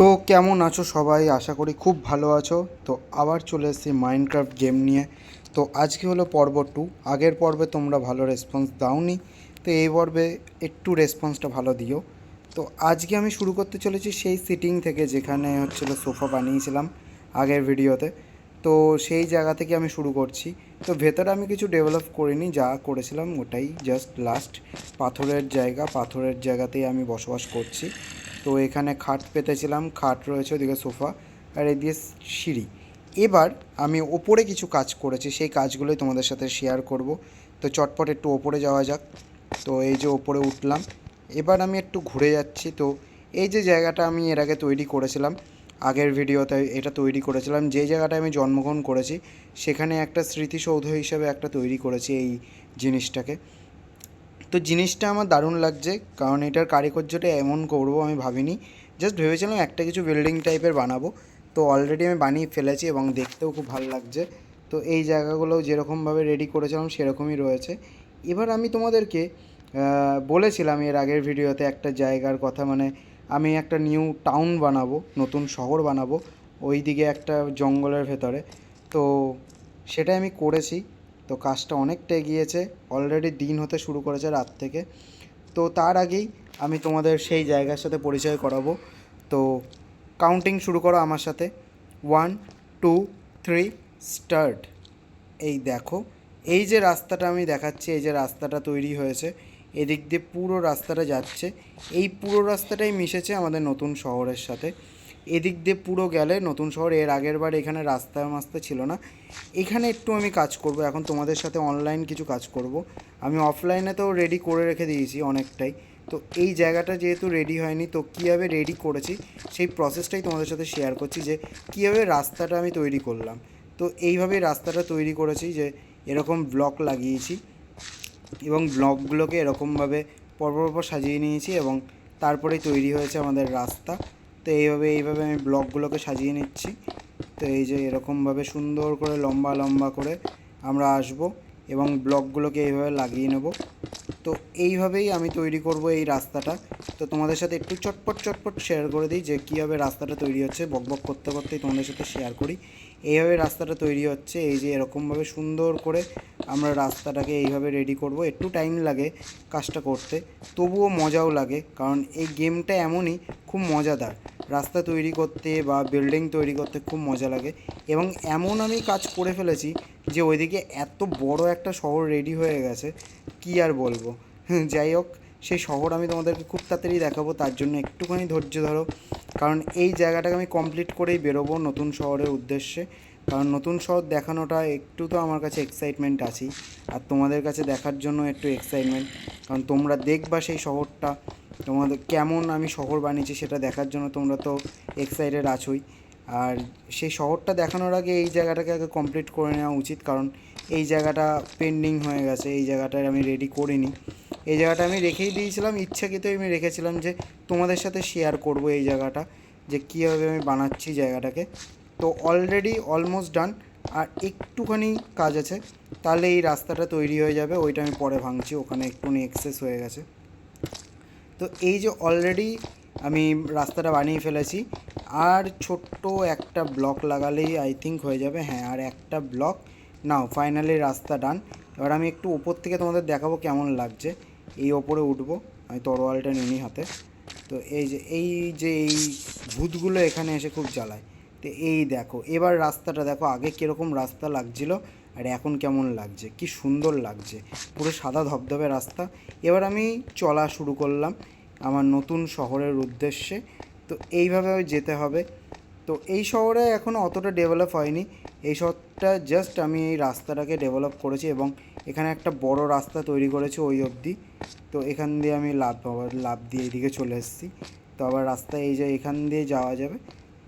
তো কেমন আছো সবাই? আশা করি খুব ভালো আছো। তো আবার চলে এসেছি মাইনক্রাফট গেম নিয়ে। তো আজকে হলো পর্ব 2। আগের পর্বে তোমরা ভালো রেসপন্স দাওনি, তো এই পর্বে একটু রেসপন্সটা ভালো দিও। তো আজকে আমি শুরু করতে চলেছি সেই সিটিং থেকে, যেখানে হচ্ছিলো সোফা বানিয়েছিলাম আগের ভিডিওতে। তো সেই জায়গা থেকে আমি শুরু করছি। তো ভেতরে আমি কিছু ডেভেলপ করিনি, যা করেছিলাম ওটাই জাস্ট লাস্ট পাথরের জায়গাতেই আমি বসবাস করছি। তো এখানে খাট পেতেছিলাম, খাট রয়েছে, ওদিকে সোফা, আর এদিকে সিঁড়ি। এবার আমি ওপরে কিছু কাজ করেছি, সেই কাজগুলোই তোমাদের সাথে শেয়ার করব। তো চটপট একটু ওপরে যাওয়া যাক। তো এই যে ওপরে উঠলাম, এবার আমি একটু ঘুরে যাচ্ছি। তো এই যে জায়গাটা আমি এর আগে তৈরি করেছিলাম, আগের ভিডিওতে এটা তৈরি করেছিলাম, যে জায়গাটায় আমি জন্মগ্রহণ করেছি সেখানে একটা স্মৃতিসৌধ হিসেবে একটা তৈরি করেছি এই জিনিসটাকে। তো জিনিসটা আমার দারুণ লাগছে, কারণ এটার কারিকর্যটা এমন করবো আমি ভাবিনি। জাস্ট ভেবেছিলাম একটা কিছু বিল্ডিং টাইপের বানাবো। তো অলরেডি আমি বানিয়ে ফেলেছি এবং দেখতেও খুব ভালো লাগছে। তো এই জায়গাগুলো যেরকমভাবে রেডি করেছিলাম সেরকমই রয়েছে। এবার আমি তোমাদেরকে বলেছিলাম এর আগের ভিডিওতে একটা জায়গার কথা, মানে আমি একটা নিউ টাউন বানাবো, নতুন শহর বানাবো ওই দিকে একটা জঙ্গলের ভেতরে। তো সেটাই আমি করেছি। তো কাজটা অনেকটা এগিয়েছে, অলরেডি দিন হতে শুরু করেছে রাত থেকে। তো তার আগেই আমি তোমাদের সেই জায়গার সাথে পরিচয় করাবো। তো কাউন্টিং শুরু করো আমার সাথে। 1, 2, 3, স্টার্ট। এই দেখো, এই যে রাস্তাটা আমি দেখাচ্ছি, এই যে রাস্তাটা তৈরি হয়েছে, এদিক দিয়ে পুরো রাস্তাটা যাচ্ছে। এই পুরো রাস্তাটাই মিশেছে আমাদের নতুন শহরের সাথে। এদিক দিয়ে পুরো গেলে নতুন শহর। এর আগের বার এখানে রাস্তা মাস্তা ছিল না। এখানে একটু আমি কাজ করব এখন, তোমাদের সাথে অনলাইন কিছু কাজ করব। আমি অফলাইনে তো রেডি করে রেখে দিয়েছি অনেকটাই। তো এই জায়গাটা যেহেতু রেডি হয়নি, তো কীভাবে রেডি করেছি সেই প্রসেসটাই তোমাদের সাথে শেয়ার করছি, যে কীভাবে রাস্তাটা আমি তৈরি করলাম। তো এইভাবেই রাস্তাটা তৈরি করেছি, যে এরকম ব্লক লাগিয়েছি এবং ব্লকগুলোকে এরকমভাবে পরপর সাজিয়ে নিয়েছি এবং তারপরেই তৈরি হয়েছে আমাদের রাস্তা। তো এইভাবে আমি ব্লকগুলোকে সাজিয়ে নিচ্ছি। তো এই যে এরকমভাবে সুন্দর করে লম্বা লম্বা করে আমরা আসব এবং ব্লকগুলোকে এইভাবে লাগিয়ে নেব। তো এইভাবেই আমি তৈরি করব এই রাস্তাটা। তো তোমাদের সাথে একটু চটপট শেয়ার করে দিই যে কীভাবে রাস্তাটা তৈরি হচ্ছে। বকবক করতে করতেই তোমাদের সাথে শেয়ার করি। এইভাবে রাস্তাটা তৈরি হচ্ছে, এই যে এরকমভাবে সুন্দর করে আমরা রাস্তাটাকে এইভাবে রেডি করব। একটু টাইম লাগে কাজটা করতে, তবুও মজাও লাগে, কারণ এই গেমটা এমনই, খুব মজাদার। রাস্তা তৈরি করতে বা বিল্ডিং তৈরি করতে খুব মজা লাগে। এবং এমন আমি কাজ করে ফেলেছি যে ওইদিকে এত বড় একটা শহর রেডি হয়ে গেছে, কী আর বলবো। যাই হোক, সেই শহর আমি তোমাদেরকে খুব তাড়াতাড়ি দেখাবো, তার জন্য একটুখানি ধৈর্য ধরো। কারণ এই জায়গাটাকে আমি কমপ্লিট করেই বেরোবো নতুন শহরের উদ্দেশ্যে। কারণ নতুন শহর দেখানোটা একটু তো আমার কাছে এক্সাইটমেন্ট আছেই, আর তোমাদের কাছে দেখার জন্য একটু এক্সাইটমেন্ট। কারণ তোমরা দেখবা সেই শহরটা, তোমাদের কেমন আমি শহর বানিয়েছি সেটা দেখার জন্য তোমরা তো এক্সাইটেড আছোই। আর সেই শহরটা দেখানোর আগে এই জায়গাটাকে আগে কমপ্লিট করে নেওয়া উচিত, কারণ এই জায়গাটা পেন্ডিং হয়ে গেছে, এই জায়গাটায় আমি রেডি করিনি। এই জায়গাটা আমি রেখেই দিয়েছিলাম, ইচ্ছাকৃতই আমি রেখেছিলাম যে তোমাদের সাথে শেয়ার করব এই জায়গাটা, যে কীভাবে আমি বানাচ্ছি জায়গাটাকে। তো অলরেডি অলমোস্ট ডান, আর একটুখানি কাজ আছে, তাহলে এই রাস্তাটা তৈরি হয়ে যাবে। ওইটা আমি পরে ভাঙছি, ওখানে একটুখানি এক্সেস হয়ে গেছে। তো এই যে অলরেডি আমি রাস্তাটা বানিয়ে ফেলেছি, আর ছোট্ট একটা ব্লক লাগালেই আই থিঙ্ক হয়ে যাবে। হ্যাঁ, আর একটা ব্লক। নাও ফাইনালি রাস্তা ডান। এবার আমি একটু ওপর থেকে তোমাদের দেখাবো কেমন লাগছে। এই ওপরে উঠবো, আমি তরোয়ালটা নিই হাতে। তো এই ভূতগুলো এখানে এসে খুব জ্বালায়। তো এই দেখো, এবার রাস্তাটা দেখো, আগে কীরকম রাস্তা লাগছিল আর এখন কেমন লাগছে, কি সুন্দর লাগছে, পুরো সাদা ধবধবে রাস্তা। এবার আমি চলা শুরু করলাম আমার নতুন শহরের উদ্দেশ্যে। তো এইভাবে যেতে হবে। তো এই শহরে এখনও অতটা ডেভেলপ হয়নি, এই শহরটা জাস্ট আমি এই রাস্তাটাকে ডেভেলপ করেছি এবং এখানে একটা বড় রাস্তা তৈরি করেছি ওই অবধি। তো এখান দিয়ে আমি লাভ দিয়ে এইদিকে চলে এসেছি। তো আবার রাস্তা এই যে এখান দিয়ে যাওয়া যাবে।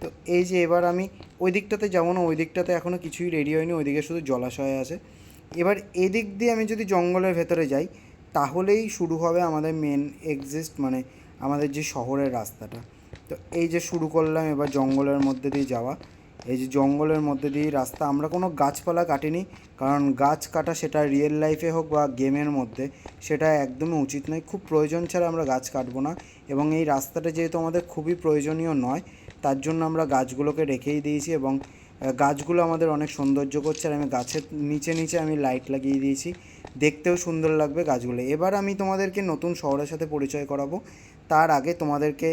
তো এই যে এবার আমি ওই দিকটাতে যাবো না, ওই দিকটাতে এখনও কিছুই রেডি হয়নি, ওইদিকে শুধু জলাশয় আছে। এবার এদিক দিয়ে আমি যদি জঙ্গলের ভেতরে যাই, তাহলেই শুরু হবে আমাদের মেন মানে আমাদের যে শহরের রাস্তাটা। তো এই যে শুরু করলাম এবার জঙ্গলের মধ্যে দিয়ে যাওয়া। এই যে জঙ্গলের মধ্যে দিয়ে রাস্তা, আমরা কোনো গাছপালা কাটিনি, কারণ গাছ কাটা সেটা রিয়েল লাইফে হোক বা গেমের মধ্যে সেটা একদমই উচিত নয়। খুব প্রয়োজন ছাড়া আমরা গাছ কাটবো না, এবং এই রাস্তাটা যেহেতু আমাদের খুবই প্রয়োজনীয় নয়, তার জন্য আমরা গাছগুলোকে রেখেই দিয়েছি এবং গাছগুলো আমাদের অনেক সৌন্দর্য করছে। আর আমি গাছের নিচে নিচে আমি লাইট লাগিয়ে দিয়েছি, দেখতেও সুন্দর লাগবে গাছগুলো। এবার আমি তোমাদেরকে নতুন শহরের সাথে পরিচয় করাবো, তার আগে তোমাদেরকে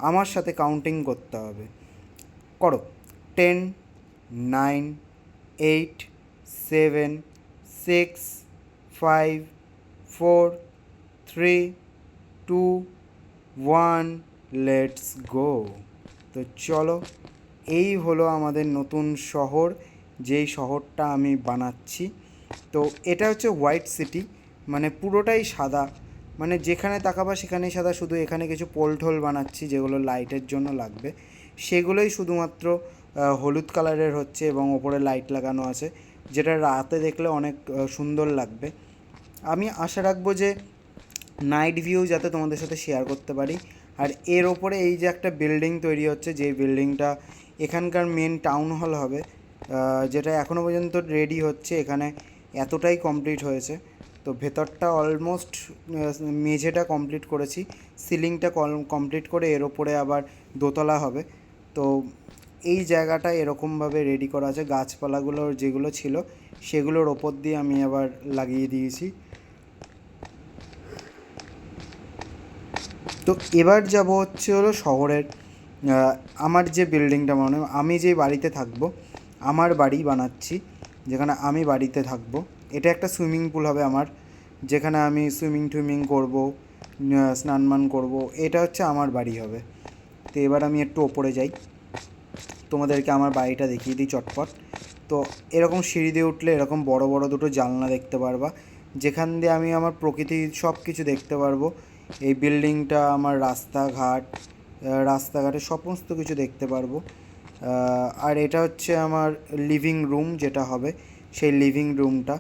আমার সাথে কাউন্টিং করতে হবে। করো 10, 9, 8, 7, 6, 5, 4, 3, 2, 1, লেটস গো। তো চলো, এই হলো আমাদের নতুন শহর, যেই শহরটা আমি বানাচ্ছি। তো এটা হচ্ছে হোয়াইট সিটি, মানে পুরোটাই সাদা, মানে যেখানে তাকাবা সেখানেই সাদা, শুধু এখানে কিছু পোল ঠোল বানাচ্ছি যেগুলো লাইটের জন্য লাগবে, সেগুলোই শুধুমাত্র হলুদ কালারের হচ্ছে এবং ওপরে লাইট লাগানো আছে, যেটা রাতে দেখলে অনেক সুন্দর লাগবে। আমি আশা রাখবো যে নাইট ভিউ যাতে তোমাদের সাথে শেয়ার করতে পারি। আর এর ওপরে এই যে একটা বিল্ডিং তৈরি হচ্ছে, যে বিল্ডিংটা এখানকার মেন টাউন হল হবে, যেটা এখনও পর্যন্ত রেডি হচ্ছে, এখানে এতটাই কমপ্লিট হয়েছে। তো ভেতরটা অলমোস্ট মেঝেটা কমপ্লিট করেছি, সিলিংটা কমপ্লিট করে এর ওপরে আবার দোতলা হবে। তো এই জায়গাটা এরকমভাবে রেডি করা আছে, গাছপালাগুলো যেগুলো ছিল সেগুলোর ওপর দিয়ে আমি আবার লাগিয়ে দিয়েছি। তো এবার যাব হচ্ছে হলো শহরের আমার যে বিল্ডিংটা, মানে আমি যে বাড়িতে থাকবো, আমার বাড়ি বানাচ্ছি, যেখানে আমি বাড়িতে থাকবো। এটা একটা সুইমিং পুল হবে আমার, যেখানে আমি সুইমিং করবো, স্নান করবো। এটা হচ্ছে আমার বাড়ি হবে। তো এবার আমি একটু ওপরে যাই, তোমাদেরকে আমার বাড়িটা দেখিয়ে দিই চটপট। তো এরকম সিঁড়ি দিয়ে উঠলে এরকম বড় বড় দুটো জানলা দেখতে পারবা, যেখান দিয়ে আমি আমার প্রকৃতির সব কিছু দেখতে পারবো। এই বিল্ডিংটা, আমার রাস্তাঘাটে সমস্ত কিছু দেখতে পারবো। আর এটা হচ্ছে আমার লিভিং রুম যেটা হবে, সেই লিভিং রুমটা।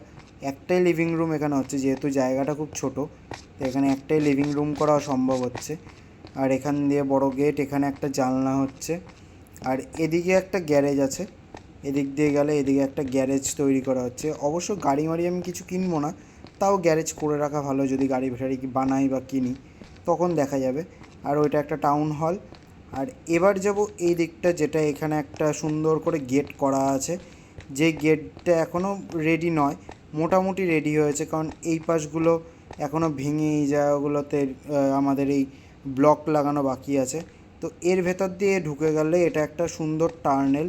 একটাই লিভিং রুম এখানে হচ্ছে, যেহেতু জায়গাটা খুব ছোটো, তো এখানে একটাই লিভিং রুম করা সম্ভব হচ্ছে। আর এখান দিয়ে বড় গেট, এখানে একটা জানলা হচ্ছে। আর এদিকে একটা গ্যারেজ আছে, এদিক দিয়ে গেলে এদিকে একটা গ্যারেজ তৈরি করা হচ্ছে। অবশ্য গাড়ি মাড়ি আমি কিছু কিনবো না, তাও গ্যারেজ করে রাখা ভালো, যদি গাড়ি ফাড়ি বানাই বা কিনি তখন দেখা যাবে। আর ওইটা একটা টাউন হল। আর এবার যাব এই দিকটা, যেটা এখানে একটা সুন্দর করে গেট করা আছে, যে গেটটা এখনও রেডি নয়, মোটামুটি রেডি হয়েছে, কারণ এই পাশগুলো এখনও ভেঙে এই জায়গাগুলোতে আমাদের এই ব্লক লাগানো বাকি আছে। তো এর ভেতর দিয়ে ঢুকে গেলে এটা একটা সুন্দর টার্নেল,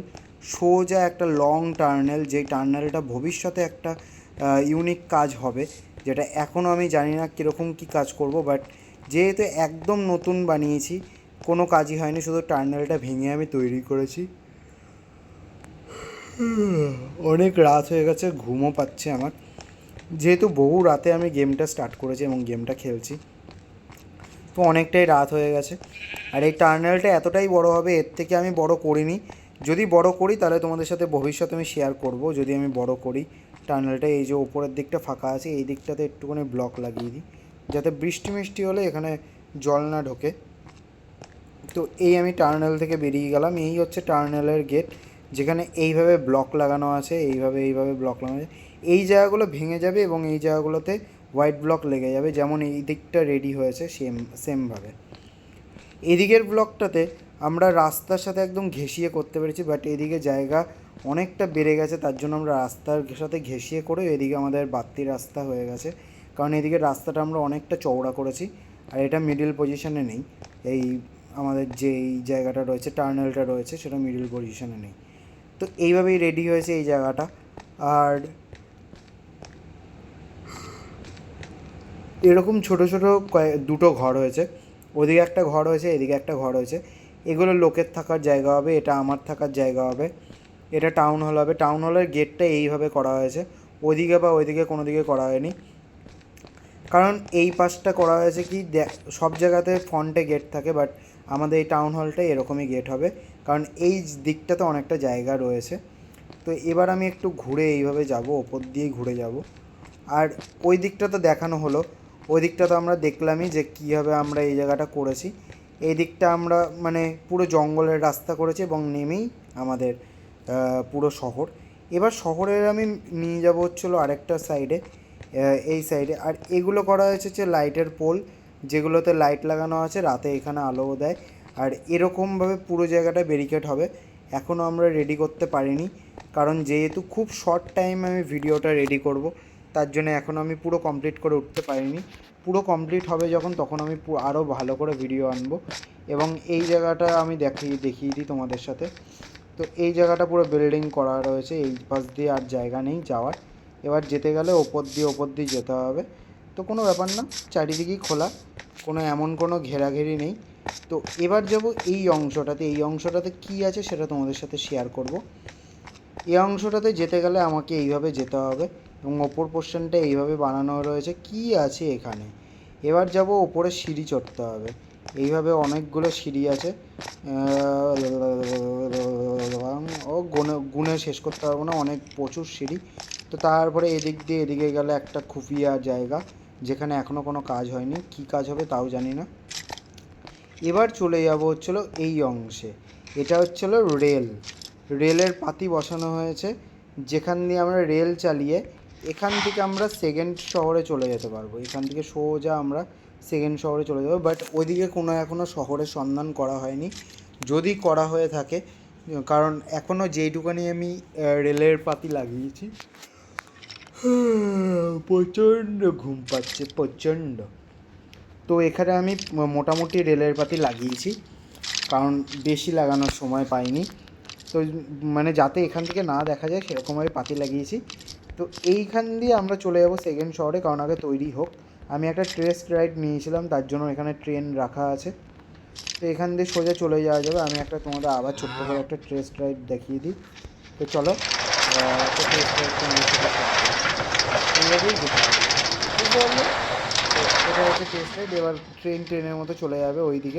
সোজা একটা লং টার্নেল, যেই টার্নেলটা ভবিষ্যতে একটা ইউনিক কাজ হবে, যেটা এখনও আমি জানি না কীরকম কী কাজ করব। বাট যেহেতু একদম নতুন বানিয়েছি, কোনো কাজই হয়নি, শুধু টার্নেলটা ভেঙে আমি তৈরি করেছি। অনেক রাত হয়ে গেছে, ঘুমও পাচ্ছে আমার, যেহেতু বহু রাতে আমি গেমটা স্টার্ট করেছি এবং গেমটা খেলছি, তো অনেকটাই রাত হয়ে গেছে। আর এই টার্নেলটা এতটাই বড় হবে, এর থেকে আমি বড় করিনি। যদি বড় করি তাহলে তোমাদের সাথে ভবিষ্যতে আমি শেয়ার করব, যদি আমি বড় করি টার্নেলটা। এই যে ওপরের দিকটা ফাঁকা আছে, এই দিকটাতে একটুখানি ব্লক লাগিয়ে দিই, যাতে বৃষ্টি মিষ্টি হলে এখানে জল না ঢোকে। তো এই আমি টার্নেল থেকে বেরিয়ে গেলাম, এই হচ্ছে টার্নেলের গেট, যেখানে এইভাবে ব্লক লাগানো আছে, এইভাবে ব্লক লাগানো আছে। এই জায়গাগুলো ভেঙে যাবে এবং এই জায়গাগুলোতে হোয়াইট ব্লক লেগে যাবে, যেমন এই দিকটা রেডি হয়েছে সেমভাবে। এদিকের ব্লকটাতে আমরা রাস্তার সাথে একদম ঘেঁষিয়ে করতে পেরেছি, বাট এদিকে জায়গা অনেকটা বেড়ে গেছে, তার জন্য আমরা রাস্তার সাথে ঘেঁষিয়ে করে এদিকে আমাদের বাড়তি রাস্তা হয়ে গেছে, কারণ এদিকে রাস্তাটা আমরা অনেকটা চওড়া করেছি। আর এটা মিডিল পজিশনে নেই, এই আমাদের যে এই জায়গাটা রয়েছে, টার্নেলটা রয়েছে, সেটা মিডিল পজিশনে নেই। তো এইভাবেই রেডি হয়েছে এই জায়গাটা। আর এরকম ছোটো ছোটো দুটো ঘর হয়েছে, ওদিকে একটা ঘর হয়েছে, এদিকে একটা ঘর হয়েছে। এগুলো লোকের থাকার জায়গা হবে, এটা আমার থাকার জায়গা হবে। এটা টাউন হল হবে। টাউন হলের গেটটা এইভাবে করা হয়েছে, ওদিকে বা ওইদিকে কোনো দিকে করা হয়নি, কারণ এই পাশটা করা হয়েছে কি, সব জায়গাতে ফ্রন্টে গেট থাকে, বাট আমাদের এই টাউন হলটাই এরকমই গেট হবে, কারণ এই দিকটাতে অনেকটা জায়গা রয়েছে। তো এবার আমি একটু ঘুরে এইভাবে যাব, ওপর দিয়েই ঘুরে যাব। আর ওই দিকটা তো দেখানো হলো, ওই দিকটা তো আমরা দেখলামই যে কীভাবে আমরা এই জায়গাটা করেছি। এই দিকটা আমরা মানে পুরো জঙ্গলের রাস্তা করেছি এবং নেমেই আমাদের পুরো শহর। এবার শহরের আমি নিয়ে যাব হচ্ছিলো আরেকটা সাইডে, এই সাইডে। আর এগুলো করা হয়েছে যে লাইটের পোল, যেগুলোতে লাইট লাগানো আছে, রাতে এখানে আলোও দেয়। আর এরকমভাবে পুরো জায়গাটা ব্যারিকেড হবে। এখনও আমরা রেডি করতে পারিনি, কারণ যেহেতু খুব শর্ট টাইম আমি ভিডিওটা রেডি করব, তার জন্য এখনও আমি পুরো কমপ্লিট করে উঠতে পারিনি। পুরো কমপ্লিট হবে যখন, তখন আমি আরও ভালো করে ভিডিও আনবো। এবং এই জায়গাটা আমি দেখিয়ে দিই তোমাদের সাথে। তো এই জায়গাটা পুরো বিল্ডিং করা রয়েছে, এই পাশ দিয়ে আর জায়গা নেই যাওয়ার। এবার যেতে গেলে ওপর দিয়ে যেতে হবে। তো কোনো ব্যাপার না, চারিদিকেই খোলা, কোনো এমন কোনো ঘেরাঘেরি নেই। তো এবার যাব এই অংশটাতে কী আছে সেটা তোমাদের সাথে শেয়ার করব। এই অংশটাতে যেতে গেলে আমাকে এইভাবে যেতে হবে, এবং ওপর পোর্শনটা এইভাবে বানানো রয়েছে। কি আছে এখানে? এবার যাব ওপরে, সিঁড়ি চড়তে হবে। এইভাবে অনেকগুলো সিঁড়ি আছে, ও গুনে শেষ করতে পারবো না, অনেক প্রচুর সিঁড়ি। তো তারপরে এদিক দিয়ে এদিকে গেলে একটা খুফিয়া জায়গা, যেখানে এখনও কোনো কাজ হয়নি। কি কাজ হবে তাও জানি না। এবার চলে যাব হচ্ছিলো এই অংশে। এটা হচ্ছিলো রেলের পাতি বসানো হয়েছে, যেখান দিয়ে আমরা রেল চালিয়ে এখান থেকে আমরা সেকেন্ড শহরে চলে যেতে পারবো। এখান থেকে সোজা আমরা সেকেন্ড শহরে চলে যাবো। বাট ওইদিকে কোনো এখনও শহরের সন্ধান করা হয়নি, যদি করা হয়ে থাকে, কারণ এখনও যেইটুকানি আমি রেলের পাতি লাগিয়েছি, প্রচণ্ড ঘুম পাচ্ছে, প্রচণ্ড। তো এখানে আমি মোটামুটি রেলের পাতি লাগিয়েছি, কারণ বেশি লাগানোর সময় পাইনি। তো মানে যাতে এখান থেকে না দেখা যায় সেরকমভাবে পাতি লাগিয়েছি। তো এইখান দিয়ে আমরা চলে যাব সেকেন্ড শহরে, কারণ আগে তৈরি হোক। আমি একটা টেস্ট রাইড নিয়েছিলাম, তার জন্য এখানে ট্রেন রাখা আছে। তো এখান দিয়ে সোজা চলে যাওয়া যাবে। আমি একটা তোমাদের আবার ছোট্ট করে একটা টেস্ট রাইড দেখিয়ে দিই। তো চলো, একটা টেস্ট রাইডটা এইভাবেই যেতে হবে, বুঝতে পারলে? তো এটা হচ্ছে টেস্ট রাইড। এবার ট্রেনের মতো চলে যাবে ওই দিক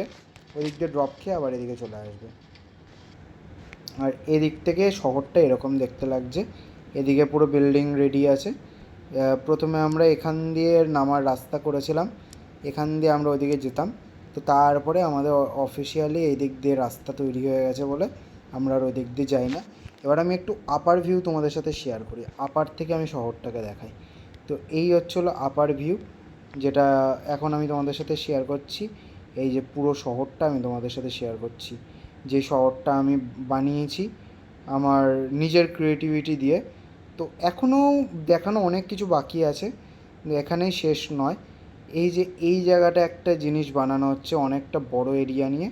দিয়ে ড্রপ খেয়ে আবার এদিকে চলে আসবে। আর এদিক থেকে শহরটা এরকম দেখতে লাগছে। এদিকে পুরো বিল্ডিং রেডি আছে। প্রথমে আমরা এখান দিয়ে নামার রাস্তা করেছিলাম, এখান দিয়ে আমরা ওইদিকে যেতাম। তো তারপরে আমাদের অফিসিয়ালি এই দিক দিয়ে রাস্তা তৈরি হয়ে গেছে বলে আমরা আর ওই দিক দিয়ে যাই না। এবার আমি একটু আপার ভিউ তোমাদের সাথে শেয়ার করি, আপার থেকে আমি শহরটাকে দেখাই। তো এই হচ্ছিলো আপার ভিউ, যেটা এখন আমি তোমাদের সাথে শেয়ার করছি। এই যে পুরো শহরটা আমি তোমাদের সাথে শেয়ার করছি, যে শহরটা আমি বানিয়েছি আমার নিজের ক্রিয়েটিভিটি দিয়ে। তো এখনও দেখানো অনেক কিছু বাকি আছে, এখানেই শেষ নয়। এই যে এই জায়গাটা একটা জিনিস বানানো হচ্ছে অনেকটা বড় এরিয়া নিয়ে।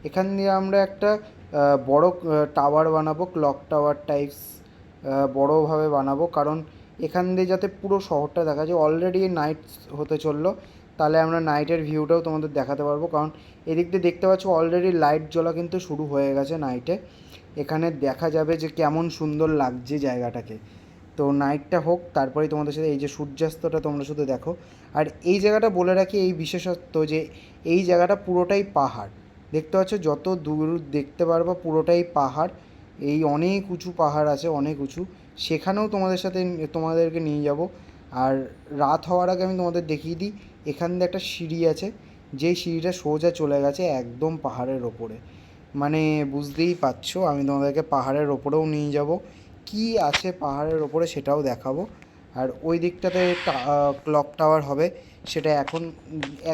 এখান দিয়ে আমরা একটা বড় টাওয়ার বানাবো, ক্লক টাওয়ার টাইপস, বড়োভাবে বানাবো, কারণ এখান দিয়ে যাতে পুরো শহরটা দেখা যায়। অলরেডি নাইট হতে চললো, তাহলে আমরা নাইটের ভিউটাও তোমাদের দেখাতে পারবো, কারণ এদিক দিয়ে দেখতে পাচ্ছ অলরেডি লাইট জ্বলা কিন্তু শুরু হয়ে গেছে নাইটে। এখানে দেখা যাবে যে কেমন সুন্দর লাগছে জায়গাটাকে। তো নাইটটা হোক, তারপরেই তোমাদের সাথে এই যে সূর্যাস্তটা তোমরা শুধু দেখো। আর এই জায়গাটা বলে রাখি এই বিশেষত্ব, যে এই জায়গাটা পুরোটাই পাহাড়। দেখতে পাচ্ছ যত দূর দেখতে পারবা পুরোটাই পাহাড়। এই অনেক উঁচু পাহাড় আছে, অনেক উঁচু। সেখানেও তোমাদেরকে নিয়ে যাব। আর রাত হওয়ার আগে আমি তোমাদের দেখিয়ে দিই, এখান দিয়ে একটা সিঁড়ি আছে, যেই সিঁড়িটা সোজা চলে গেছে একদম পাহাড়ের ওপরে। মানে বুঝতেই পারছো, আমি তোমাদেরকে পাহাড়ের ওপরেও নিয়ে যাব, কি আছে পাহাড়ের ওপরে সেটাও দেখাবো। আর ওই দিকটাতে ক্লক টাওয়ার হবে, সেটা এখন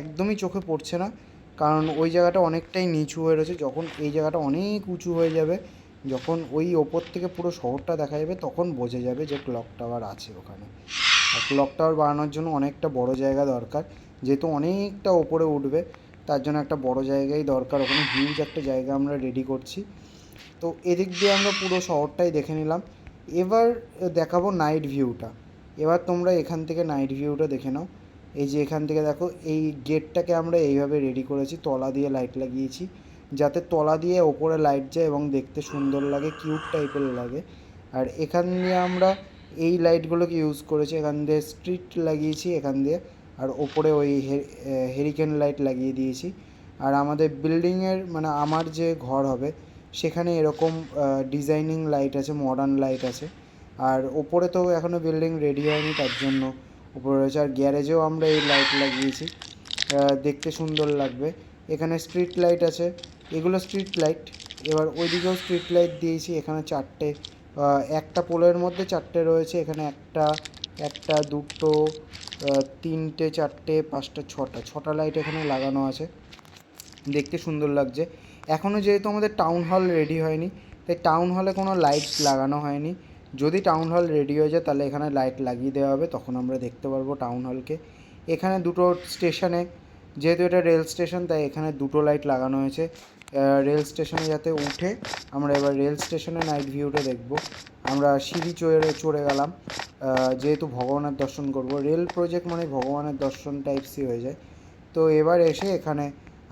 একদমই চোখে পড়ছে না, কারণ ওই জায়গাটা অনেকটাই নিচু হয়ে রয়েছে। যখন এই জায়গাটা অনেক উঁচু হয়ে যাবে, যখন ওই ওপর থেকে পুরো শহরটা দেখা যাবে, তখন বোঝা যাবে যে ক্লক টাওয়ার আছে ওখানে। আর ক্লক টাওয়ার বানানোর জন্য অনেকটা বড় জায়গা দরকার, যেহেতু অনেকটা ওপরে উঠবে, তার জন্য একটা বড় জায়গাই দরকার। ওখানে হিউজ একটা জায়গা আমরা রেডি করছি। তো এদিক দিয়ে আমরা পুরো শহরটাই দেখে নিলাম। এবার দেখাবো নাইট ভিউটা। এবার তোমরা এখান থেকে নাইট ভিউটা দেখে নাও। এই যে এখান থেকে দেখো, এই গেটটাকে আমরা এইভাবে রেডি করেছি, তলা দিয়ে লাইট লাগিয়েছি, যাতে তলা দিয়ে ওপরে লাইট যায় এবং দেখতে সুন্দর লাগে, কিউট টাইপের লাগে। আর এখান দিয়ে আমরা এই লাইটগুলোকে ইউজ করেছি, এখান দিয়ে স্ট্রিট লাগিয়েছি এখান দিয়ে, আর ওপরে ওই হেরিকেন লাইট লাগিয়ে দিয়েছি। আর আমাদের বিল্ডিংয়ের মানে আমার যে ঘর হবে সেখানে এরকম ডিজাইনিং লাইট আছে, মডার্ন লাইট আছে। আর ওপরে তো এখনও বিল্ডিং রেডি হয়নি, তার জন্য উপরে রয়েছে। আর গ্যারেজেও আমরা এই লাইট লাগিয়েছি, দেখতে সুন্দর লাগবে। এখানে স্ট্রিট লাইট আছে, এগুলো স্ট্রিট লাইট। এবার ওইদিকেও স্ট্রিট লাইট দিয়েছি, এখানে চারটে, একটা পোলের মধ্যে চারটে রয়েছে। এখানে একটা দুটো তিনটে চারটে পাঁচটা ছটা লাইট এখানে লাগানো আছে, দেখতে সুন্দর লাগছে। এখনও যেহেতু আমাদের টাউন হল রেডি হয়নি, তাই টাউন হলে কোনো লাইট লাগানো হয়নি। যদি টাউন হল রেডি হয়ে যায় তাহলে এখানে লাইট লাগিয়ে দেওয়া হবে, তখন আমরা দেখতে পারবো টাউন হলকে। এখানে দুটো স্টেশনে, যেহেতু এটা রেল স্টেশন তাই এখানে দুটো লাইট লাগানো হয়েছে রেল স্টেশনে যাতে উঠে আমরা এবার রেল স্টেশনে নাইট ভিউটা দেখব। আমরা সিঁড়ি চড়ে গেলাম, যেহেতু ভগবানের দর্শন করব, রেল প্রজেক্ট মানে ভগবানের দর্শন টাইপসই হয়ে যায়। তো এবার এসে এখানে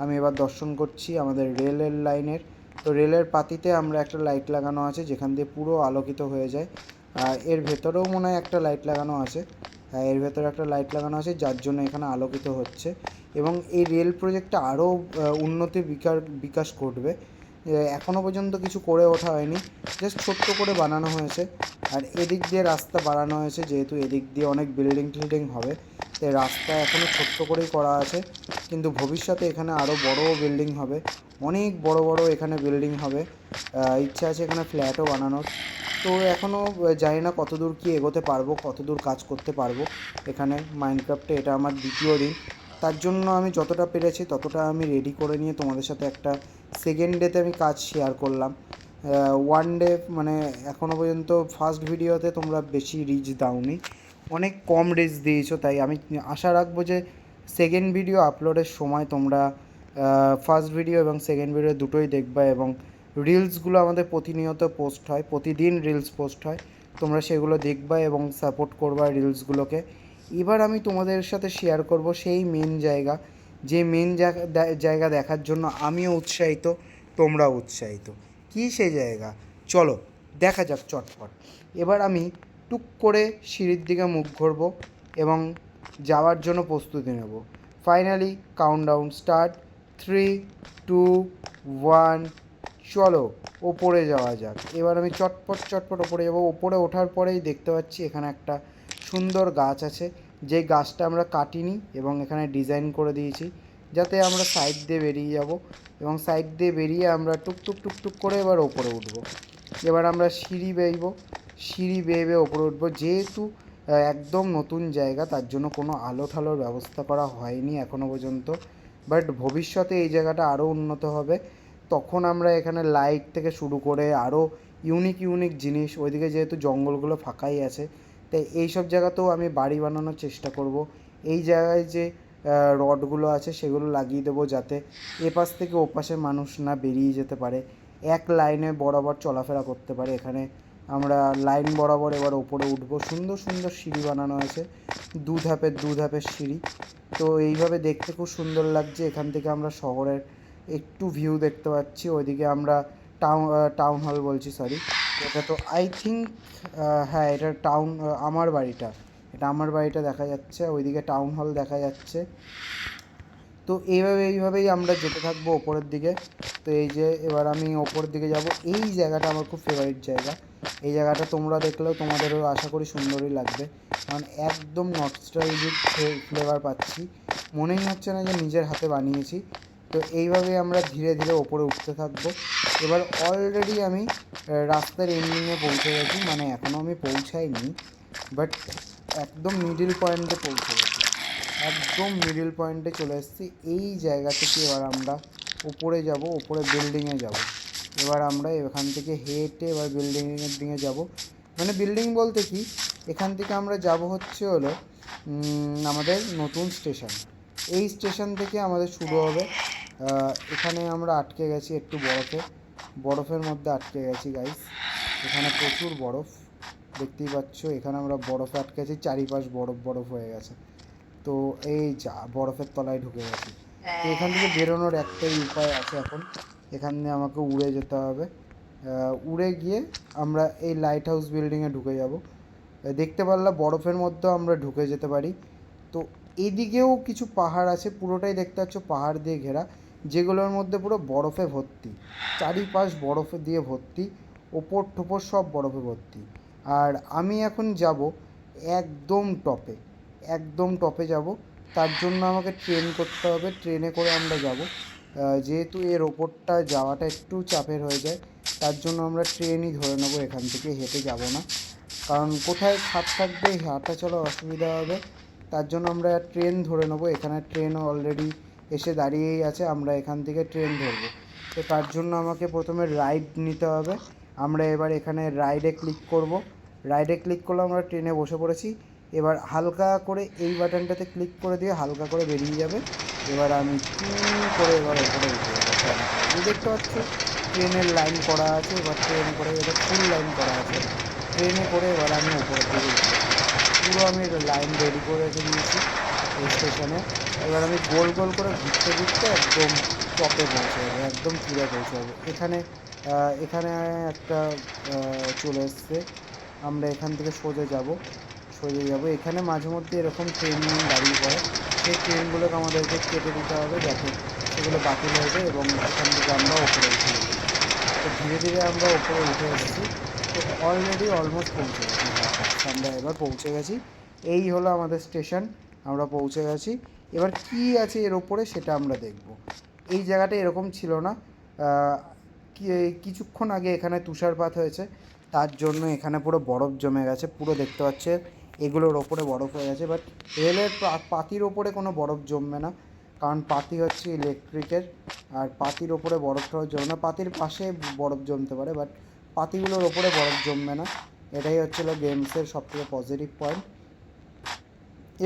আমি এবার দর্শন করছি আমাদের রেলের লাইনের। তো রেলের পাতিতে আমরা একটা লাইট লাগানো আছে যেখান দিয়ে পুরো আলোকিত হয়ে যায়। এর ভেতরেও মনে হয় একটা লাইট লাগানো আছে, এর ভেতরে একটা লাইট লাগানো আছে যার জন্য এখানে আলোকিত হচ্ছে। এবং এই রেল প্রজেক্টটা আরও উন্নতি বিকাশ ঘটবে। এখনও পর্যন্ত কিছু করে ওঠা হয়নি, জাস্ট ছোট্ট করে বানানো হয়েছে। আর এদিক দিয়ে রাস্তা বাড়ানো হয়েছে, যেহেতু এদিক দিয়ে অনেক বিল্ডিং টিল্ডিং হবে তাই রাস্তা এখনও ছোট্ট করেই করা আছে। কিন্তু ভবিষ্যতে এখানে আরও বড় বিল্ডিং হবে, অনেক বড় বড় এখানে বিল্ডিং হবে। ইচ্ছা আছে এখানে ফ্ল্যাটও বানানোর। তো এখনও জানি না কতদূর কী এগোতে পারবো, কতদূর কাজ করতে পারবো এখানে মাইনক্রাফটে। এটা আমার দ্বিতীয় দিন, তার জন্য আমি যতটা পেরেছি ততটা আমি রেডি করে নিয়ে তোমাদের সাথে একটা সেকেন্ড ডেতে আমি কাজ শেয়ার করলাম। ওয়ান ডে মানে এখনও পর্যন্ত ফার্স্ট ভিডিওতে তোমরা বেশি রিচ দাওনি, অনেক কম রিচ দিয়েছো, তাই আমি আশা রাখবো যে সেকেন্ড ভিডিও আপলোডের সময় তোমরা ফার্স্ট ভিডিও এবং সেকেন্ড ভিডিও দুটোই দেখবা। এবং রিলসগুলো আমাদের প্রতিনিয়ত পোস্ট হয়, প্রতিদিন রিলস পোস্ট হয়, তোমরা সেগুলো দেখবা এবং সাপোর্ট করবা রিলসগুলোকে। এবার আমি তোমাদের সাথে শেয়ার করব সেই মেন জায়গা, যে মেন জায়গা দেখার জন্য আমিও উৎসাহিত, তোমরাও উৎসাহিত। কী সেই জায়গা, চলো দেখা যাক চটপট। এবার আমি টুক করে সিঁড়ির দিকে মুখ ঘুরবো এবং যাওয়ার জন্য প্রস্তুতি নেব। ফাইনালি কাউন্টডাউন স্টার্ট, 3, 2, 1, চলো ওপরে যাওয়া যাক। এবার আমি চটপট ওপরে যাবো। ওপরে ওঠার পরেই দেখতে পাচ্ছি এখানে একটা সুন্দর গাছ আছে, যে গাছটা আমরা কাটিনি এবং এখানে ডিজাইন করে দিয়েছি যাতে আমরা সাইড দিয়ে বেরিয়ে যাব। এবং সাইড দিয়ে বেরিয়ে আমরা টুকটুক করে এবার ওপরে উঠবো। এবার আমরা সিঁড়ি বেয়ে ওপরে উঠবো। যেহেতু একদম নতুন জায়গা তার জন্য কোনো আলো ঠালোর ব্যবস্থা করা হয়নি এখনও পর্যন্ত, বাট ভবিষ্যতে এই জায়গাটা আরও উন্নত হবে। তখন আমরা এখানে লাইট থেকে শুরু করে আরও ইউনিক জিনিস, ওইদিকে যেহেতু জঙ্গলগুলো ফাঁকাই আছে তাই এইসব জায়গাতেও আমি বাড়ি বানানোর চেষ্টা করব। এই জায়গায় যে রডগুলো আছে সেগুলো লাগিয়ে দেবো যাতে এপাশ থেকে ওপাশে মানুষ না বেরিয়ে যেতে পারে, এক লাইনে বরাবর চলাফেরা করতে পারে। এখানে আমরা লাইন বরাবর এবার ওপরে উঠবো। সুন্দর সিঁড়ি বানানো আছে, দু ধাপের সিঁড়ি। তো এইভাবে দেখতে খুব সুন্দর লাগছে। এখান থেকে আমরা শহরের একটু ভিউ দেখতে পাচ্ছি। ওইদিকে আমরা টাউন হল বলছি, সরি, এটা তো আই থিঙ্ক হ্যাঁ এটা আমার বাড়িটা দেখা যাচ্ছে, ওইদিকে টাউন হল দেখা যাচ্ছে। তো এইভাবেই আমরা যেতে থাকবো ওপরের দিকে। তো এই যে এবার আমি ওপরের দিকে যাব। এই জায়গাটা আমার খুব ফেভারিট জায়গা। এই জায়গাটা তোমরা দেখলেও তোমাদেরও আশা করি সুন্দরই লাগবে, কারণ একদম নস্টালজিক ফ্লেভার পাচ্ছি, মনেই হচ্ছে না যে নিজের হাতে বানিয়েছি। তো এইভাবে আমরা ধীরে ওপরে উঠতে থাকবো। এবার অলরেডি আমি রাস্তার এন্ডিংয়ে পৌঁছে গেছি, মানে এখনও আমি পৌঁছাইনি, বাট একদম মিডিল পয়েন্টে পৌঁছে গেছি, একদম মিডিল পয়েন্টে চলে এসেছি। এই জায়গা থেকে এবার আমরা উপরে যাব, উপরে বিল্ডিংয়ে যাব। এবার আমরা এখান থেকে হেঁটে এবার বিল্ডিংয়ের দিকে যাব। মানে বিল্ডিং বলতে কি, এখান থেকে আমরা যাব হলো আমাদের নতুন স্টেশন। এই স্টেশন থেকে আমাদের শুরু হবে। এখানে আমরা আটকে গেছি একটু বরফের মধ্যে আটকে গেছি গাইস। এখানে প্রচুর বরফ দেখতেই পাচ্ছ, এখানে আমরা বরফে আটকে গেছি, চারিপাশ বরফ হয়ে গেছে। তো এই যা বরফের তলায় ঢুকে গেছি। তো এখান থেকে বেরোনোর একটাই উপায় আছে এখন, এখান দিয়ে আমাকে উড়ে যেতে হবে। উড়ে গিয়ে আমরা এই লাইট হাউস বিল্ডিংয়ে ঢুকে যাব। দেখতে পারলাম বরফের মধ্যেও আমরা ঢুকে যেতে পারি। তো এদিকেও কিছু পাহাড় আছে, পুরোটাই দেখতে পাচ্ছ পাহাড় দিয়ে ঘেরা, যেগুলোর মধ্যে পুরো বরফে ভর্তি, চারিপাশ বরফে দিয়ে ভর্তি, ওপর টোপর সব বরফে ভর্তি। আর আমি এখন যাব একদম টপে যাব। তার জন্য আমাকে ট্রেন করতে হবে, ট্রেনে করে আমরা যাব। যেহেতু এর ওপরটা যাওয়াটা একটু চাপের হয়ে যায়, তার জন্য আমরা ট্রেনই ধরে নেবো, এখান থেকে হেঁটে যাব না, কারণ কোথায় খাদ থাকবে হাঁটা চলার অসুবিধা হবে। তার জন্য আমরা ট্রেন ধরে নেবো। এখানে ট্রেন অলরেডি এসে দাঁড়িয়েই আছে, আমরা এখান থেকে ট্রেন ধরবো। তো তার জন্য আমাকে প্রথমে রাইড নিতে হবে। আমরা এবার এখানে রাইডে ক্লিক করব। রাইডে ক্লিক করলে আমরা ট্রেনে বসে পড়েছি। এবার হালকা করে এই বাটনটাতে ক্লিক করে দিয়ে হালকা করে বেরিয়ে যাবে। এবার আমি করে এবার ওপরে উঠে যাবো ট্রেনে করে। এই দেখতে পাচ্ছ ট্রেনের লাইন করা আছে, এবার ট্রেনে করে এটা ফুল লাইন করা আছে। ট্রেনে করে এবার আমি ওপরের দিকে উঠে যাবো। পুরো আমি লাইন রেডি করে রেখে দিয়েছি এই স্টেশনে। এবার আমি গোল গোল করে ঘুরতে ঘুরতে একদম টপে পৌঁছে যাবো, একদম চূড়ায় পৌঁছে যাবো। এখানে এখানে একটা চলে এসছে। আমরা এখান থেকে সোজা যাব। এখানে মাঝে মধ্যে এরকম ট্রেন দাঁড়িয়ে পড়ে, সেই ট্রেনগুলোকে আমাদেরকে কেটে দিতে হবে যাতে সেগুলো বাতিল হয়ে যায় এবং এখান থেকে আমরা ওপরে উঠে যেতে। তো ধীরে ধীরে আমরা ওপরে উঠে এসেছি। তো অলরেডি অলমোস্ট পৌঁছে গেছি। আমরা এবার পৌঁছে গেছি। এই হলো আমাদের স্টেশন, আমরা পৌঁছে গেছি। এবার কি আছে এর ওপরে সেটা আমরা দেখব। এই জায়গাটা এরকম ছিল না। কিছুক্ষণ আগে এখানে তুষারপাত হয়েছে, তার জন্য এখানে পুরো বরফ জমে গেছে। পুরো দেখতে পাচ্ছে এগুলোর ওপরে বরফ হয়ে গেছে। বাট রেলের পাতির ওপরে কোনো বরফ জমবে না, কারণ পাতি হচ্ছে ইলেকট্রিকের, আর পাতির ওপরে বরফটাও জমে না। পাতির পাশে বরফ জমতে পারে, বাট পাতিগুলোর ওপরে বরফ জমবে না। এটাই হচ্ছিলো গেমসের সবথেকে পজিটিভ পয়েন্ট।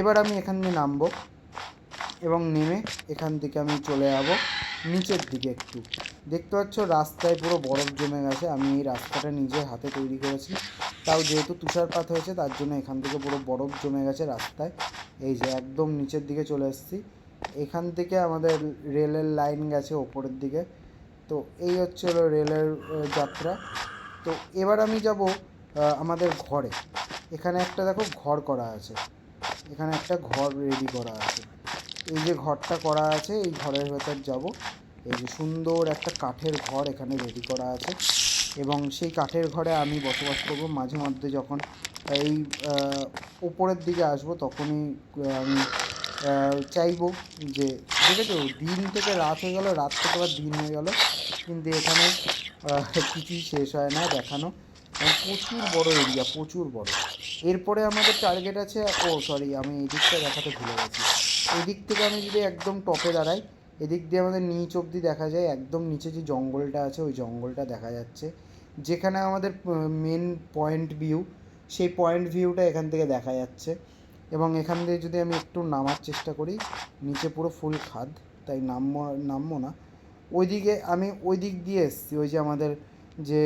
এবার আমি এখান দিয়ে নামবো এবং নেমে এখান থেকে আমি চলে যাব নিচের দিকে। একটু দেখতে পাচ্ছ রাস্তায় পুরো বরফ জমে গেছে। আমি এই রাস্তাটা নিজের হাতে তৈরি করেছি, তাও যেহেতু তুষারপাত হয়েছে তার জন্য এখান থেকে পুরো বরফ জমে গেছে রাস্তায়। এই যে একদম নিচের দিকে চলে এসেছি। এখান থেকে আমাদের রেলের লাইন গেছে ওপরের দিকে। তো এই হচ্ছে হলো রেলের যাত্রা। তো এবার আমি যাব আমাদের ঘরে। এখানে একটা দেখো ঘর করা আছে, এখানে একটা ঘর রেডি করা আছে। এই যে ঘরটা করা আছে এই ঘরের ভেতর যাব। এই যে সুন্দর একটা কাঠের ঘর এখানে রেডি করা আছে এবং সেই কাঠের ঘরে আমি বসবাস করব। মাঝে মধ্যে যখন এই উপরের দিকে আসব তখনই আমি চাইবো যে, দেখেছো দিন থেকে রাত হয়ে গেল, রাত থেকে আবার দিন হয়ে গেল, কিন্তু এখানে কিছুই শেষ হয় না দেখানো। প্রচুর বড় এরিয়া, প্রচুর বড়। এরপরে আমাদের টার্গেট আছে, ও সরি আমি এদিকটা দেখাতে ভুলে গেছি। এদিক থেকে আমি যদি একদম টপে দাঁড়াই, এদিক দিয়ে আমাদের নিচ অবধি দেখা যায়। একদম নিচে যে জঙ্গলটা আছে ওই জঙ্গলটা দেখা যাচ্ছে, যেখানে আমাদের মেন পয়েন্ট ভিউ, সেই পয়েন্ট ভিউটা এখান থেকে দেখা যাচ্ছে। এবং এখান দিয়ে যদি আমি একটু নামার চেষ্টা করি, নিচে পুরো ফুল খাদ, তাই নামবো না। ওইদিকে আমি ওই দিক দিয়ে এসেছি, ওই যে আমাদের যে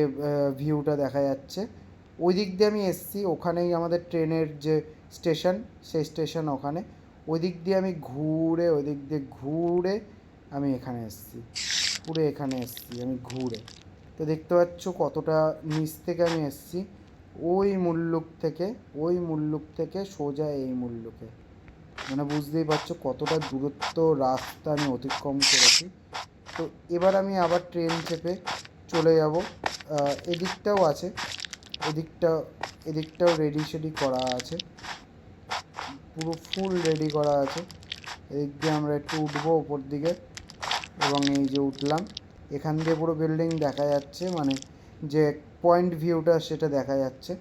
ভিউটা দেখা যাচ্ছে ওই দিক দিয়ে আমি এসেছি। ওখানেই আমাদের ট্রেনের যে স্টেশন, সেই স্টেশন ওখানে। ওই দিক দিয়ে আমি ঘুরে, ওই দিক দিয়ে ঘুরে আমি এখানে এসেছি, পুরো এখানে এসেছি আমি ঘুরে। তো দেখতে পাচ্ছ কতটা নিচ থেকে আমি এসেছি, ওই মুল্লুক থেকে সোজা এই মুল্লুকে। মানে বুঝতেই পারছো কতটা দূরত্ব রাস্তা আমি অতিক্রম করেছি। তো এবার আমি আবার ট্রেন চেপে চলে যাব। এদিকটাও আছে, এদিকটাও রেডি করা আছে, পুরো ফুল রেডি করা আছে। এদিক দিয়ে আমরা একটু উঠবো ওপর দিকে এবং এই যে উঠলাম। এখান দিয়ে পুরো বিল্ডিং দেখা যাচ্ছে, মানে যে পয়েন্ট ভিউটা সেটা দেখা যাচ্ছে।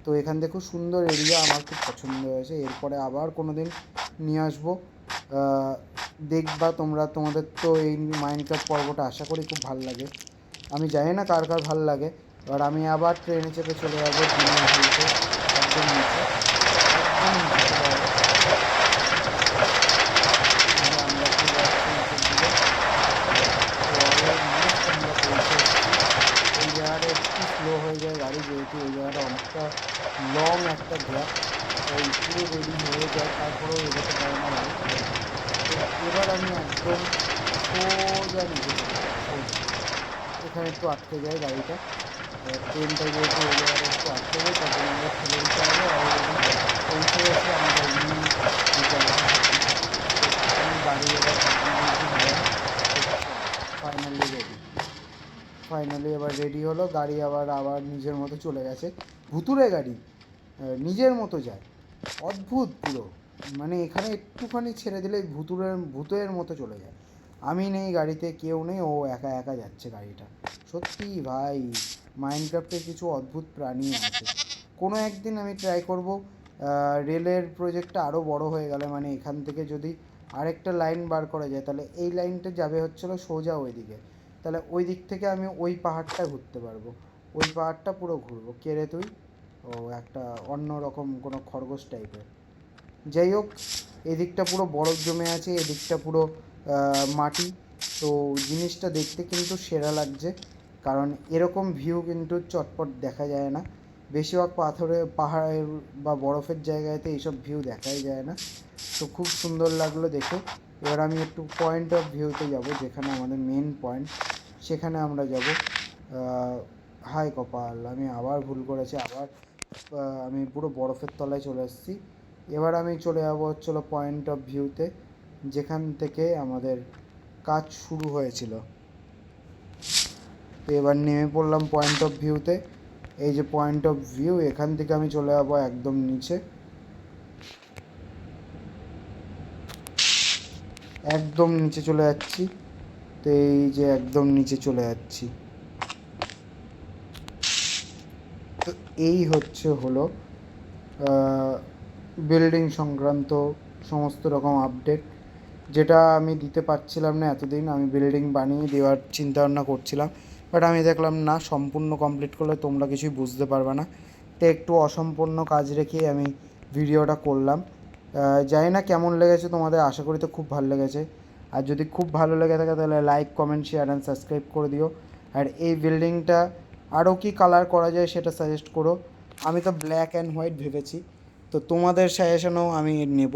তো এখান থেকে খুব সুন্দর এরিয়া, আমার খুব পছন্দ হয়েছে। এরপরে আবার কোনো দিন নিয়ে আসবো, দেখবা তোমরা। তোমাদের তো এই মাইনক্রাফট পর্বটা আশা করি খুব ভালো লাগে। আমি জানি না কার কার ভালো লাগে। এবার আমি আবার ট্রেনে চেপে চলে যাবো দিনের ভিউতে, একদম নিচে, একদম নিচে চলে যাবো। আমরা চলে যাচ্ছি নিচের দিকে। তো অলমোস্ট আমরা পৌঁছে এসেছি। এই জায়গাটা একটু স্লো হয়ে যায় গাড়ি, যেহেতু এই জায়গাটা অনেকটা লং একটা গ্যাপ, তাই পুরো রেডি হয়ে যায় তারপরেও এগোতে পারে না গাড়ি। তো এবার আমি একদম সোজা নিচে চলে যাবো, সোজা। এখানে একটু আটকে যায় গাড়িটা, ট্রেনটা যেহেতু ওই জায়গাটা একটু আটকে যায় তার জন্য আমরা ঠেলে দিতে হবে। অলরেডি পৌঁছে গেছি আমাদের মেন যে জায়গা সেখানে। তো আমি গাড়ি এবার ঢুকিয়ে দিয়েছি হর্ন। তো চলো, ফাইনালি রেডি। ফাইনালি এবার রেডি হলো গাড়ি, আবার আবার নিজের মতো চলে গেছে। ভুতুড়ে গাড়ি নিজের মতো যায়, অদ্ভুত পুরো। মানে এখানে একটুখানি ছেড়ে দিলে ভূতের মতো চলে যায়। আমি নেই গাড়িতে, কেউ নেই, ও একা একা যাচ্ছে গাড়িটা। সত্যি ভাই, মাইনক্রাফ্টে কিছু অদ্ভুত প্রাণী আছে। কোনো একদিন আমি ট্রাই করব রেলের প্রজেক্টটা আরও বড় হয়ে গেলে, মানে এখান থেকে যদি আরেকটা লাইন বার করা যায়, তাহলে এই লাইনটা যাবে হচ্ছিলো সোজা ওইদিকে। তাহলে ওই দিক থেকে আমি ওই পাহাড়টা ঘুরতে পারবো, ওই পাহাড়টা পুরো ঘুরবো। কে রে তুই? ও একটা অন্য রকম কোনো খরগোশ টাইপের। যাই হোক, এদিকটা পুরো বরফ জমে আছে, এদিকটা পুরো মাটি। তো জিনিসটা দেখতে কিন্তু সেরা লাগছে, কারণ এরকম ভিউ কিন্তু চটপট দেখা যায় না। বেশিরভাগ পাহাড়ের বা বরফের জায়গাতে এইসব ভিউ দেখাই যায় না। তো খুব সুন্দর লাগলো দেখে। এবার আমি একটু পয়েন্ট অফ ভিউতে যাব, যেখানে আমাদের মেন পয়েন্ট, সেখানে আমরা যাব। হাই কপাল, আমি আবার ভুল করেছি, আবার আমি পুরো বরফের তলায় চলে এসেছি। এবার আমি চলে যাবো হচ্ছিলো পয়েন্ট অফ ভিউতে, যেখান থেকে আমাদের কাজ শুরু হয়েছিল। তো এবার নেমে পড়লাম পয়েন্ট অফ ভিউতে। এই যে পয়েন্ট অফ ভিউ, এখান থেকে আমি চলে যাবো একদম নিচে, একদম নিচে চলে যাচ্ছি। তো এই যে একদম নিচে চলে যাচ্ছি। তো এই হলো বিল্ডিং সংক্রান্ত সমস্ত রকম আপডেট, যেটা আমি দিতে পারছিলাম না এতদিন। আমি বিল্ডিং বানিয়ে দেওয়ার চিন্তাভাবনা করছিলাম, বাট আমি দেখলাম না, সম্পূর্ণ কমপ্লিট করলে তোমরা কিছুই বুঝতে পারবে না। তো একটু অসম্পূর্ণ কাজ রেখে আমি ভিডিওটা করলাম। জানি না কেমন লেগেছে তোমাদের, আশা করি তো খুব ভালো লেগেছে। আর যদি খুব ভালো লেগে থাকে তাহলে like, comment, share and subscribe করে দিও। আর এই বিল্ডিংটা আরও কি কালার করা যায় সেটা সাজেস্ট করো। আমি তো ব্ল্যাক অ্যান্ড হোয়াইট ভেবেছি, তো তোমাদের সাজেশনও আমি নেব।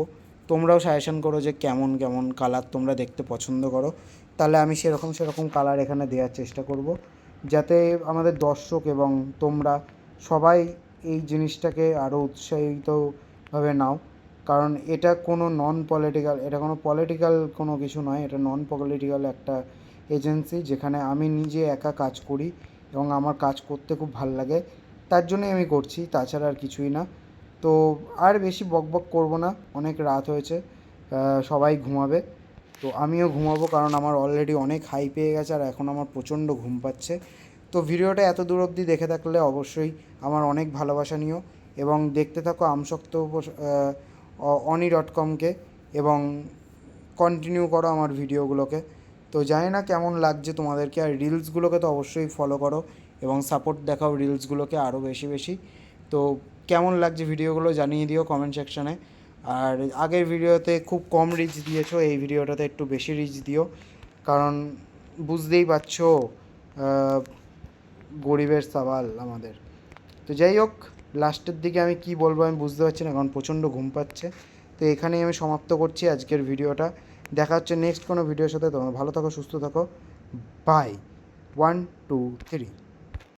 তোমরাও সাজেশন করো যে কেমন কেমন কালার তোমরা দেখতে পছন্দ করো, তাহলে আমি সেরকম কালার এখানে দেওয়ার চেষ্টা করব, যাতে আমাদের দর্শক এবং তোমরা সবাই এই জিনিসটাকে আরও উৎসাহিতভাবে নাও। কারণ এটা কোনো নন পলিটিক্যাল, এটা কোনো পলিটিক্যাল কোনো কিছু নয়, এটা নন পলিটিক্যাল একটা এজেন্সি, যেখানে আমি নিজে একা কাজ করি এবং আমার কাজ করতে খুব ভাল লাগে, তার জন্যই আমি করছি, তাছাড়া আর কিছুই না। তো আর বেশি বকবক করব না, অনেক রাত হয়েছে, সবাই ঘুমাবে। তো আমিও ঘুমাবো, কারণ আমার অলরেডি অনেক হাই পেয়ে গেছে আর এখন আমার প্রচণ্ড ঘুম পাচ্ছে। তো ভিডিওটা এত দূর অবধি দেখে থাকলে অবশ্যই আমার অনেক ভালোবাসা নিও, এবং দেখতে থাকো আমসক্ত oni.com-কে, এবং কন্টিনিউ করো আমার ভিডিওগুলোকে। তো জানি না কেমন লাগছে তোমাদেরকে, আর রিলসগুলোকে তো অবশ্যই ফলো করো এবং সাপোর্ট দেখাও রিলসগুলোকে আরও বেশি বেশি। তো কেমন লাগছে ভিডিওগুলো জানিয়ে দিও কমেন্ট সেকশানে। আর আগের ভিডিওতে খুব কম রিচ দিয়েছো, এই ভিডিওটাতে একটু বেশি রিচ দিও, কারণ বুঝতেই পারছো গরিবের সওয়াল আমাদের। তো যাই হোক, লাস্টের দিকে আমি কি বলবো আমি বুঝতে পারছি না, কারণ প্রচণ্ড ঘুম পাচ্ছে। তো এখানেই আমি সমাপ্ত করছি আজকের ভিডিওটা। দেখা হচ্ছে নেক্সট কোনো ভিডিওর সাথে। তোমরা ভালো থাকো, সুস্থ থাকো, বাই। 1 2 3।